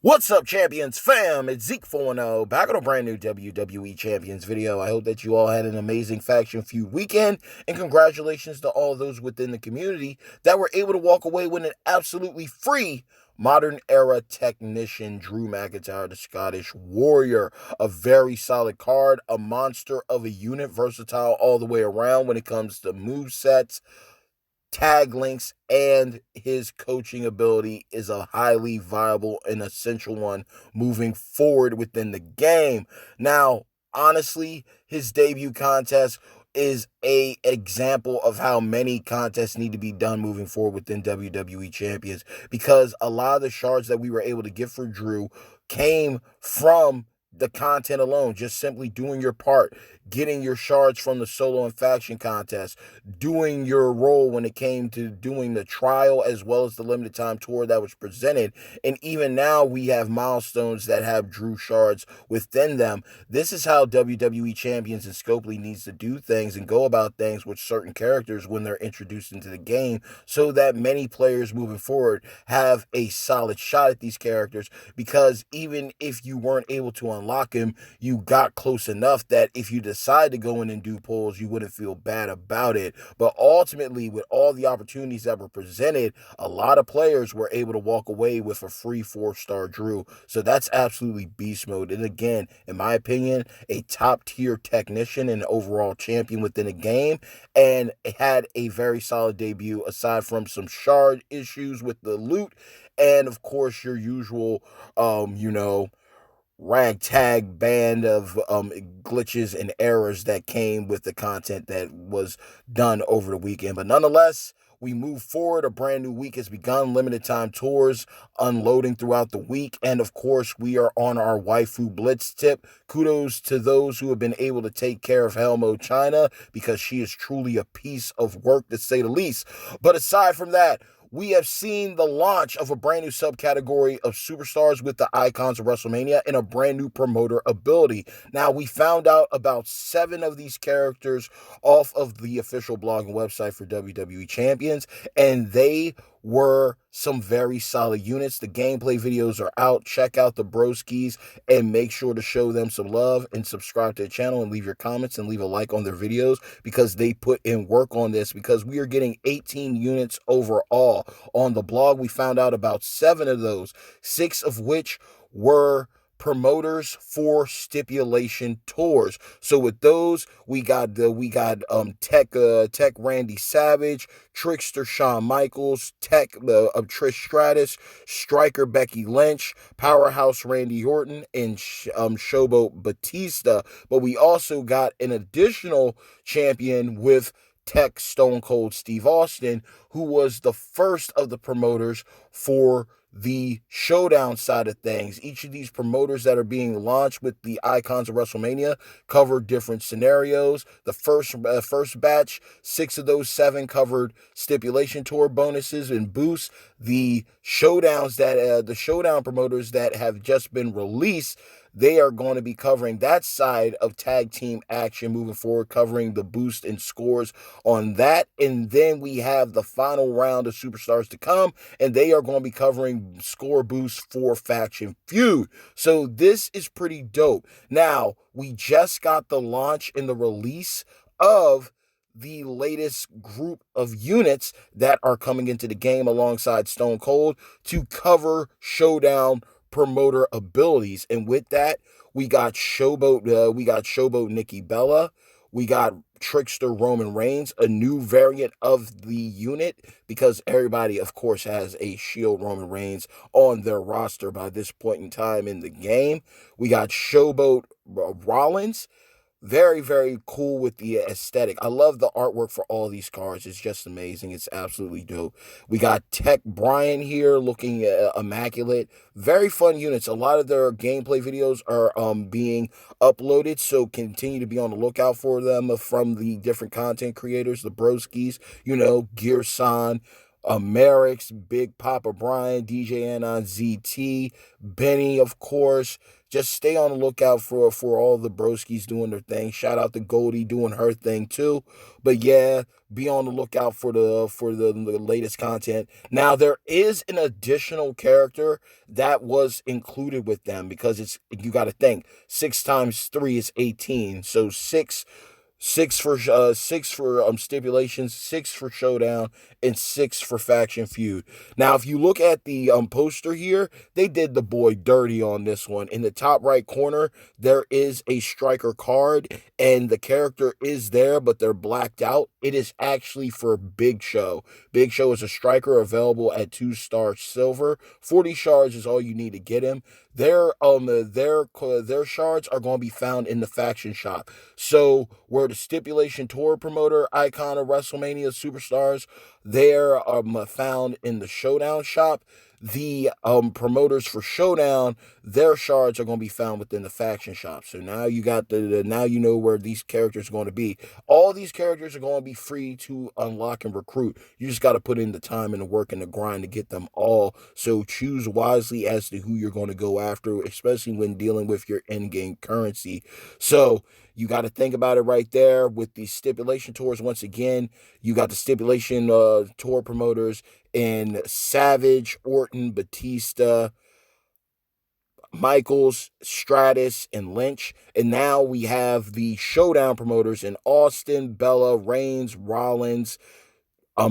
What's up, Champions fam? It's Zeke 4-0, back on a brand new WWE Champions video. I hope that you all had an amazing Faction Feud weekend, and congratulations to all those within the community that were able to walk away with an absolutely free modern era technician, Drew McIntyre, the Scottish Warrior. A very solid card, a monster of a unit, versatile all the way around when it comes to move sets, tag links, and his coaching ability is a highly viable and essential one moving forward within the game. Now, honestly, his debut contest is a example of how many contests need to be done moving forward within WWE Champions, because a lot of the shards that we were able to get for Drew came from the content alone, just simply doing your part, getting your shards from the solo and faction contest, doing your role when it came to doing the trial as well as the limited time tour that was presented. And even now we have milestones that have Drew shards within them. This is how WWE Champions and Scopely needs to do things and go about things with certain characters when they're introduced into the game, so that many players moving forward have a solid shot at these characters, because even if you weren't able to unlock him, you got close enough that if you decide to go in and do polls, you wouldn't feel bad about it. But ultimately, with all the opportunities that were presented, a lot of players were able to walk away with a free 4-star Drew. So that's absolutely beast mode. And again, in my opinion, a top tier technician and overall champion within the game, and had a very solid debut aside from some shard issues with the loot, and of course your usual ragtag band of glitches and errors that came with the content that was done over the weekend. But nonetheless, we move forward. A brand new week has begun. Limited time tours unloading throughout the week. And of course, we are on our waifu blitz tip. Kudos to those who have been able to take care of Helmo China, because she is truly a piece of work, to say the least. But aside from that, we have seen the launch of a brand new subcategory of superstars with the Icons of WrestleMania and a brand new promoter ability. Now, we found out about 7 of these characters off of the official blog and website for WWE Champions, and they were some very solid units. The gameplay videos are out. Check out the broskis and make sure to show them some love and subscribe to the channel and leave your comments and leave a like on their videos, because they put in work on this, because we are getting 18 units overall. On the blog, we found out about 7 of those, 6 of which were promoters for stipulation tours. So with those, we got Tech Randy Savage, Trickster Shawn Michaels, Tech Trish Stratus, Striker Becky Lynch, Powerhouse Randy Orton, and Showboat Batista. But we also got an additional champion with Tech Stone Cold Steve Austin, who was the first of the promoters for the Showdown side of things. Each of these promoters that are being launched with the Icons of WrestleMania cover different scenarios. The first batch, 6 of those 7 covered stipulation tour bonuses and boosts. The the Showdown promoters that have just been released, they are going to be covering that side of tag team action moving forward, covering the boost and scores on that. And then we have the final round of superstars to come, and they are going to be covering score boosts for Faction Feud. So this is pretty dope. Now, we just got the launch and the release of the latest group of units that are coming into the game alongside Stone Cold to cover Showdown promoter abilities. And with that, we got Showboat Nikki Bella, we got Trickster Roman Reigns, a new variant of the unit, because everybody of course has a Shield Roman Reigns on their roster by this point in time in the game. We got Showboat Rollins. Very, very cool with the aesthetic. I love the artwork for all these cards. It's just amazing. It's absolutely dope. We got Tech Brian here looking immaculate. Very fun units. A lot of their gameplay videos are being uploaded, so continue to be on the lookout for them from the different content creators, the broskis, Gear San, Merrick's, Big Papa Brian, DJ Anon ZT, Benny, of course. Just stay on the lookout for all the broskies doing their thing. Shout out to Goldie doing her thing too. But yeah, be on the lookout for the latest content. Now there is an additional character that was included with them because it's you got to think 6 times 3 is 18, so six for stipulations, 6 for showdown, and 6 for faction feud. Now, if you look at the poster here, they did the boy dirty on this one. In the top right corner, there is a striker card, and the character is there, but they're blacked out. It is actually for Big Show. Big Show is a striker available at 2-star silver. 40 shards is all you need to get him. Their shards are going to be found in the faction shop. So where the stipulation tour promoter icon of WrestleMania superstars, they're found in the Showdown shop. The promoters for Showdown, their shards are going to be found within the faction shop. So now you got now you know where these characters are going to be. All these characters are going to be free to unlock and recruit. You just got to put in the time and the work and the grind to get them all. So choose wisely as to who you're going to go after, especially when dealing with your in-game currency. So you got to think about it right there with the stipulation tours. Once again, you got the stipulation tour promoters in Savage, Orton, Batista, Michaels, Stratus, and Lynch. And now we have the Showdown promoters in Austin, Bella, Reigns, Rollins,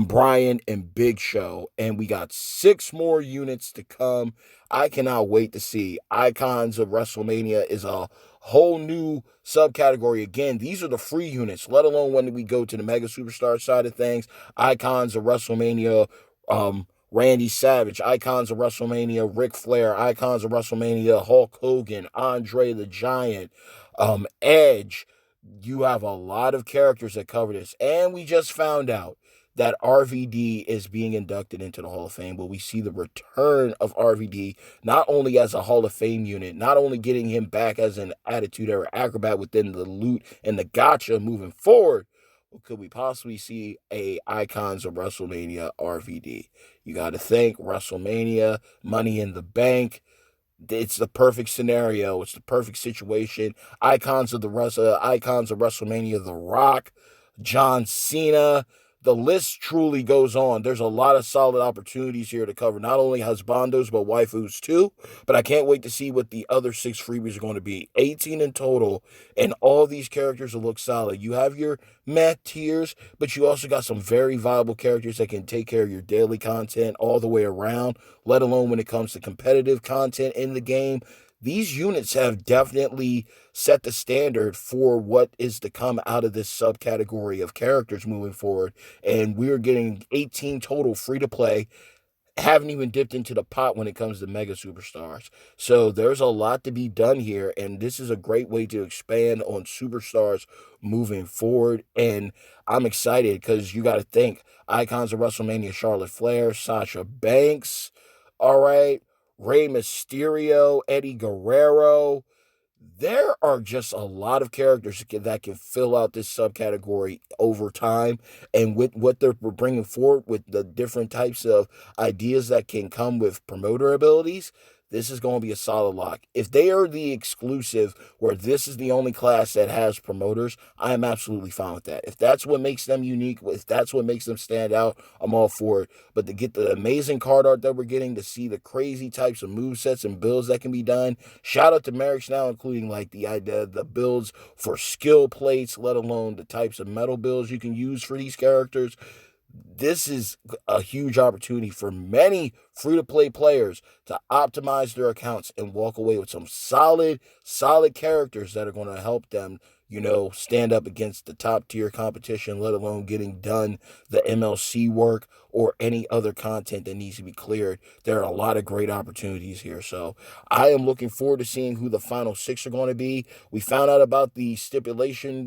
Brian, and Big Show. And we got 6 more units to come. I cannot wait to see. Icons of WrestleMania is a whole new subcategory. Again, these are the free units, let alone when we go to the Mega Superstar side of things. Icons of WrestleMania, Randy Savage. Icons of WrestleMania, Ric Flair. Icons of WrestleMania, Hulk Hogan, Andre the Giant, Edge. You have a lot of characters that cover this. And we just found out that RVD is being inducted into the Hall of Fame, but we see the return of RVD not only as a Hall of Fame unit, not only getting him back as an Attitude Era acrobat within the loot and the gotcha moving forward, but could we possibly see a Icons of WrestleMania RVD? You got to think WrestleMania, Money in the Bank. It's the perfect scenario. It's the perfect situation. Icons of WrestleMania, The Rock, John Cena. The list truly goes on. There's a lot of solid opportunities here to cover, not only husbandos, but waifus too. But I can't wait to see what the other 6 freebies are going to be. 18 in total, and all these characters will look solid. You have your meh tiers, but you also got some very viable characters that can take care of your daily content all the way around, let alone when it comes to competitive content in the game. These units have definitely set the standard for what is to come out of this subcategory of characters moving forward. And we're getting 18 total free to play. Haven't even dipped into the pot when it comes to mega superstars. So there's a lot to be done here. And this is a great way to expand on superstars moving forward. And I'm excited because you got to think Icons of WrestleMania, Charlotte Flair, Sasha Banks. All right. Rey Mysterio, Eddie Guerrero. There are just a lot of characters that can fill out this subcategory over time. And with what they're bringing forward with the different types of ideas that can come with promoter abilities, this is going to be a solid lock. If they are the exclusive, where this is the only class that has promoters, I am absolutely fine with that. If that's what makes them unique, if that's what makes them stand out, I'm all for it. But to get the amazing card art that we're getting, to see the crazy types of movesets and builds that can be done, shout out to Merrick's now, including like the idea, the builds for skill plates, let alone the types of metal builds you can use for these characters. This is a huge opportunity for many free-to-play players to optimize their accounts and walk away with some solid characters that are going to help them, stand up against the top-tier competition, let alone getting done the MLC work or any other content that needs to be cleared. There are a lot of great opportunities here. So I am looking forward to seeing who the final 6 are going to be. We found out about the stipulation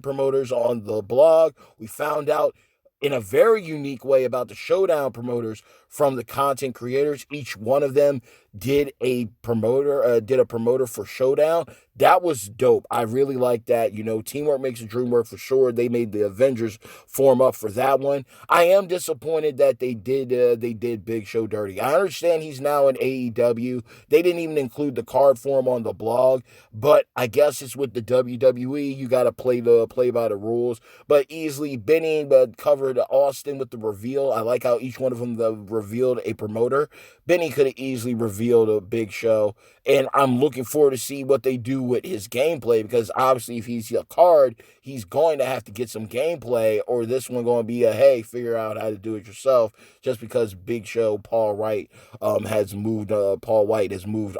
promoters on the blog. We found out in a very unique way about the Showdown promoters from the content creators. Each one of them did a promoter for Showdown. That was dope. I really like that. Teamwork makes the dream work for sure. They made the Avengers form up for that one. I am disappointed that they did Big Show dirty. I understand he's now in AEW. They didn't even include the card for him on the blog, but I guess it's with the WWE. You got to play by the rules. But easily, Benny covered Austin with the reveal. I like how each one of them revealed a promoter. Benny could have easily revealed a Big Show, and I'm looking forward to see what they do with his gameplay, because obviously if he's a card, he's going to have to get some gameplay, or this one going to be a, hey, figure out how to do it yourself, just because Big Show Paul White has moved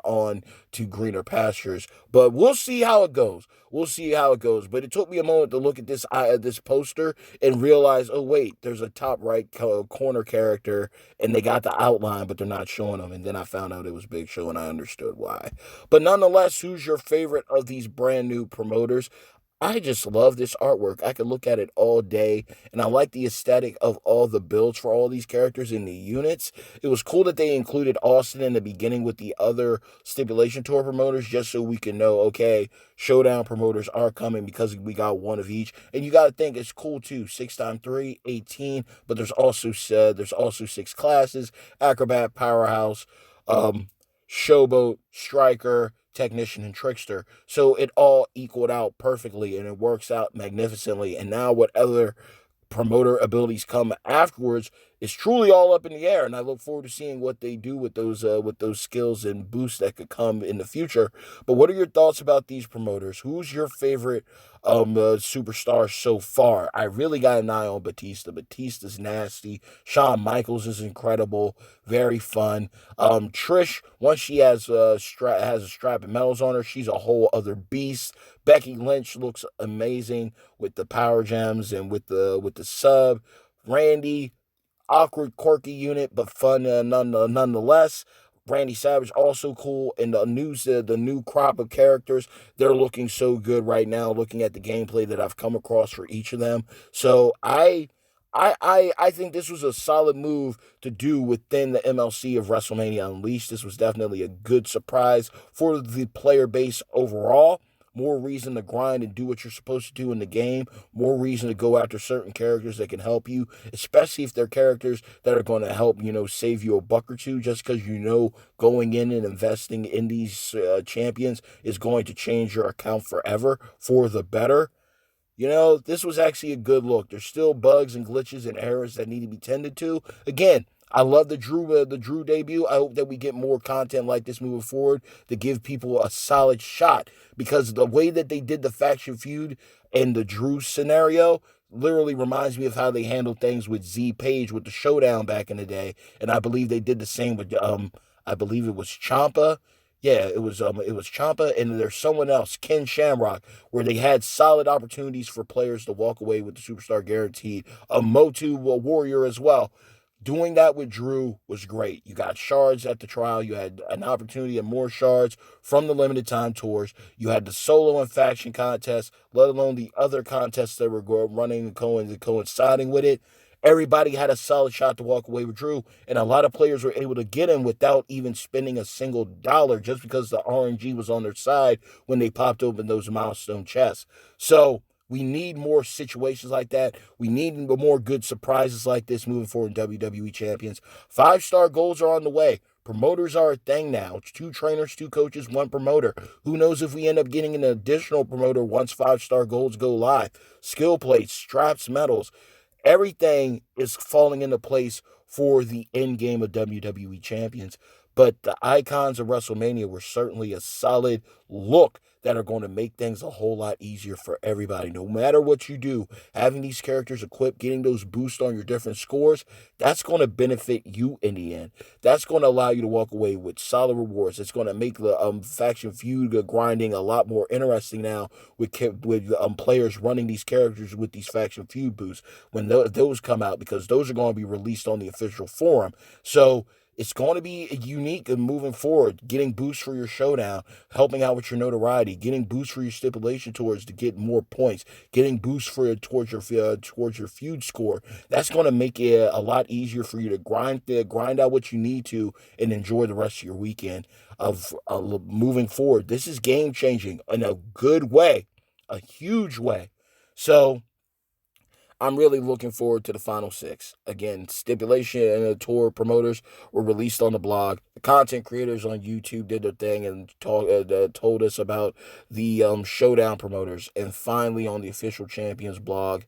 on to greener pastures. But we'll see how it goes. We'll see how it goes. But it took me a moment to look at this poster and realize, oh wait, there's a top right corner character, and they got the outline, but they're not showing them. And then I found out it was Big Show, and I understood why. But nonetheless, who's your favorite of these brand new promoters? I just love this artwork. I could look at it all day, and I like the aesthetic of all the builds for all these characters in the units. It was cool that they included Austin in the beginning with the other Stipulation Tour promoters, just so we can know, okay, Showdown promoters are coming, because we got one of each. And you got to think it's cool too. 6 times 3, 18. But there's also 6 classes: Acrobat, Powerhouse, Showboat, Striker, Technician, and Trickster. So it all equaled out perfectly, and it works out magnificently. And now what other promoter abilities come afterwards is truly all up in the air, and I look forward to seeing what they do with those skills and boosts that could come in the future. But what are your thoughts about these promoters? Who's your favorite superstar so far? I really got an eye on Batista. Batista's nasty. Shawn Michaels is incredible, very fun. Trish, once she has a strap and medals on her, she's a whole other beast. Becky Lynch looks amazing with the power gems and with the sub. Randy, awkward, quirky unit, but fun nonetheless. Randy Savage also cool, and the new crop of characters, they're looking so good right now. Looking at the gameplay that I've come across for each of them, so I think this was a solid move to do within the MLC of WrestleMania Unleashed. This was definitely a good surprise for the player base overall. More reason to grind and do what you're supposed to do in the game. More reason to go after certain characters that can help you, especially if they're characters that are going to help, save you a buck or two, just because going in and investing in these champions is going to change your account forever for the better. This was actually a good look. There's still bugs and glitches and errors that need to be tended to. Again, I love the Drew debut. I hope that we get more content like this moving forward to give people a solid shot, because the way that they did the faction feud and the Drew scenario literally reminds me of how they handled things with Z Page with the Showdown back in the day, and I believe they did the same with I believe it was Champa. Yeah, it was Champa, and there's someone else, Ken Shamrock, where they had solid opportunities for players to walk away with the superstar guaranteed. A Motu Warrior as well. Doing that with Drew was great. You got shards at the trial. You had an opportunity at more shards from the limited time tours. You had the solo and faction contests, let alone the other contests that were running and coinciding with it. Everybody had a solid shot to walk away with Drew, and a lot of players were able to get him without even spending a single dollar, just because the RNG was on their side when they popped open those milestone chests. So we need more situations like that. We need more good surprises like this moving forward in WWE Champions. 5-star goals are on the way. Promoters are a thing now. It's 2 trainers, 2 coaches, 1 promoter. Who knows if we end up getting an additional promoter once 5-star goals go live. Skill plates, straps, medals. Everything is falling into place for the end game of WWE Champions. But the icons of WrestleMania were certainly a solid look that are going to make things a whole lot easier for everybody. No matter what you do, having these characters equipped, getting those boosts on your different scores, that's going to benefit you in the end. That's going to allow you to walk away with solid rewards. It's going to make the faction feud grinding a lot more interesting now with players running these characters with these faction feud boosts when those come out, because those are going to be released on the official forum. So It's going to be unique and moving forward, getting boosts for your showdown, helping out with your notoriety, getting boosts for your stipulation tours to get more points, getting boosts for towards your feud score. That's going to make it a lot easier for you to grind out what you need to and enjoy the rest of your weekend of moving forward. This is game changing in a good way, a huge way. So I'm really looking forward to the final six. Again, stipulation and the tour promoters were released on the blog. The content creators on YouTube did their thing and told us about the Showdown promoters. And finally, on the official champions blog,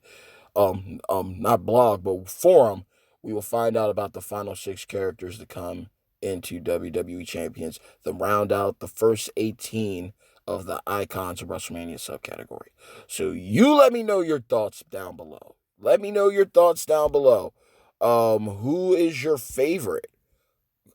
not blog, but forum, we will find out about the final six characters to come into WWE Champions to round out the first 18 of the Icons of WrestleMania subcategory. So you let me know your thoughts down below. Let me know your thoughts down below. Who is your favorite?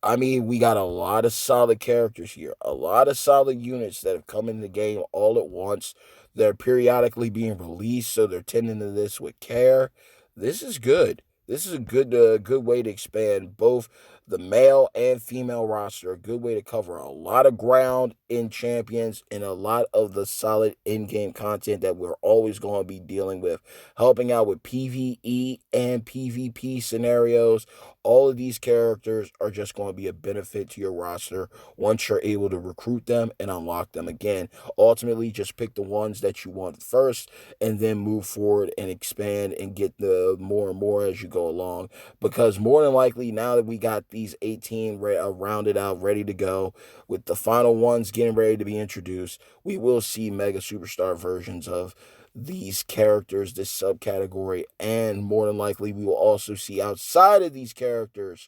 I mean, we got a lot of solid characters here, a lot of solid units that have come in the game all at once. They're periodically being released, so they're tending to this with care. This is good. This is a good way to expand both the male and female roster. A good way to cover a lot of ground in champions and a lot of the solid in-game content that we're always going to be dealing with, helping out with PvE and PvP scenarios. All of these characters are just going to be a benefit to your roster once you're able to recruit them and unlock them again. Ultimately, just pick the ones that you want first and then move forward and expand and get the more and more as you go along. Because more than likely, now that we got these 18 rounded out, ready to go, with the final ones getting ready to be introduced, we will see mega superstar versions of these characters, this subcategory, and more than likely we will also see outside of these characters,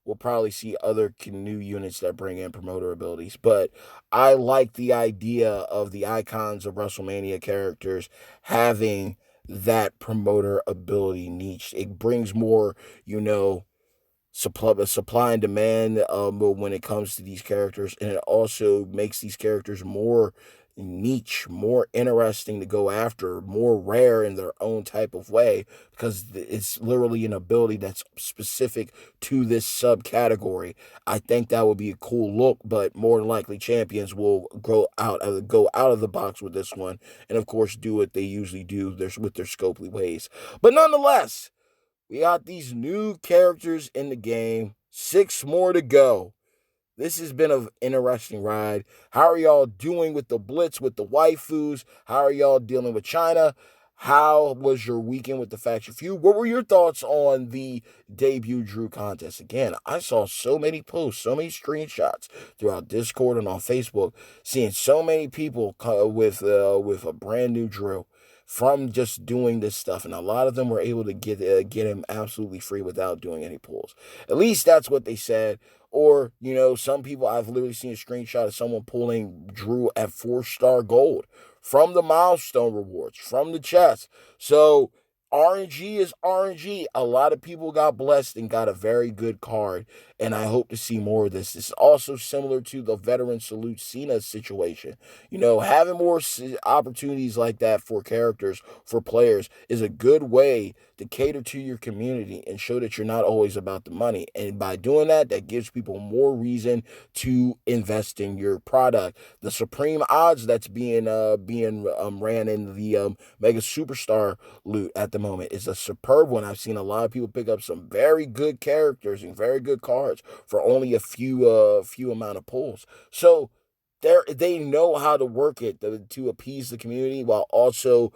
we'll probably see other new units that bring in promoter abilities. But I like the idea of the Icons of WrestleMania characters having that promoter ability niche. It brings more, supply and demand when it comes to these characters, and it also makes these characters more niche, more interesting to go after, more rare in their own type of way, because it's literally an ability that's specific to this subcategory. I think that would be a cool look, but more than likely champions will go out of the box with this one, and of course do what they usually do with their scopely ways. But nonetheless, we got these new characters in the game. 6 more to go. This has been an interesting ride. How are y'all doing with the Blitz, with the waifus? How are y'all dealing with China? How was your weekend with the Faction Feud? What were your thoughts on the debut Drew contest? Again, I saw so many posts, so many screenshots throughout Discord and on Facebook, seeing so many people with a brand new Drew from just doing this stuff, and a lot of them were able to get him absolutely free without doing any pulls. At least that's what they said. Or, some people, I've literally seen a screenshot of someone pulling Drew at 4-star gold from the milestone rewards, from the chest. So RNG is RNG. A lot of people got blessed and got a very good card, and I hope to see more of this. It's also similar to the veteran salute Cena situation. Having more opportunities like that for characters, for players, is a good way to cater to your community and show that you're not always about the money. And by doing that, that gives people more reason to invest in your product. The supreme odds that's being ran in the Mega Superstar loot at the moment is a superb one. I've seen a lot of people pick up some very good characters and very good cards for only a few amount of pulls. So they know how to work it to appease the community while also,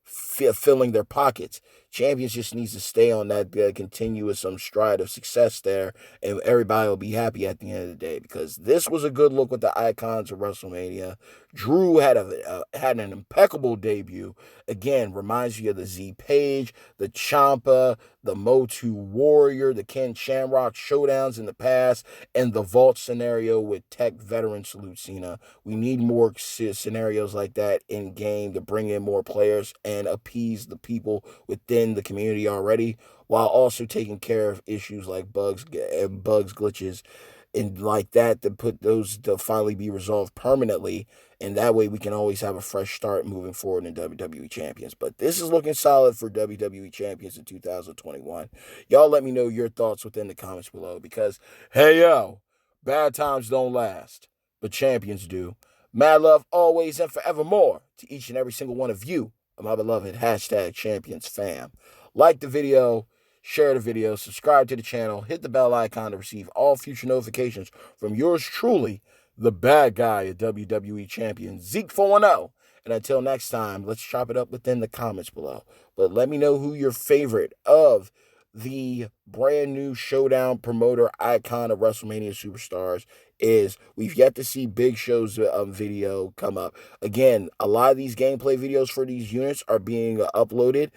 filling their pockets. Champions just needs to stay on that continuous stride of success there, and everybody will be happy at the end of the day, because this was a good look with the Icons of WrestleMania. Drew had an impeccable debut. Again, reminds you of the Z Page, the Ciampa, the Motu Warrior, the Ken Shamrock showdowns in the past, and the Vault scenario with Tech Veteran Salute Cena. We need more scenarios like that in game to bring in more players and appease the people within the community already, while also taking care of issues like bugs, glitches, and like that to put those to finally be resolved permanently. And that way we can always have a fresh start moving forward in WWE Champions. But this is looking solid for WWE Champions in 2021. Y'all let me know your thoughts within the comments below because, hey, yo, bad times don't last, but champions do. Mad love always and forevermore to each and every single one of you, my beloved hashtag champions fam. Like the video, share the video, subscribe to the channel, hit the bell icon to receive all future notifications from yours truly, the bad guy of WWE Champion, Zeke 410. And until next time, let's chop it up within the comments below. But let me know who your favorite of the brand new Showdown promoter icon of WrestleMania Superstars is. We've yet to see Big Show's video come up. Again, a lot of these gameplay videos for these units are being uploaded.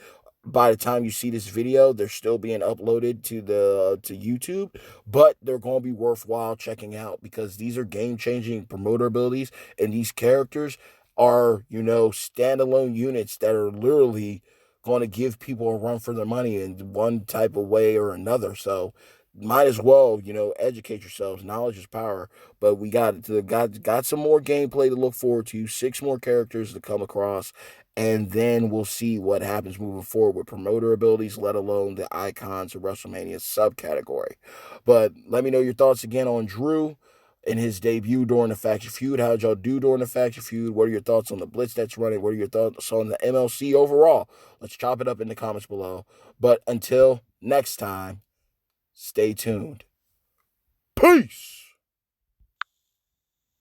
By the time you see this video, they're still being uploaded to YouTube, but they're going to be worthwhile checking out because these are game-changing promoter abilities, and these characters are, standalone units that are literally going to give people a run for their money in one type of way or another. So might as well, educate yourselves. Knowledge is power. But we got some more gameplay to look forward to, 6 more characters to come across, and then we'll see what happens moving forward with promoter abilities, let alone the icons of WrestleMania subcategory. But let me know your thoughts again on Drew in his debut during the Faction Feud. How'd y'all do during the Faction Feud? What are your thoughts on the Blitz that's running? What are your thoughts on the MLC overall? Let's chop it up in the comments below. But until next time, stay tuned. Peace!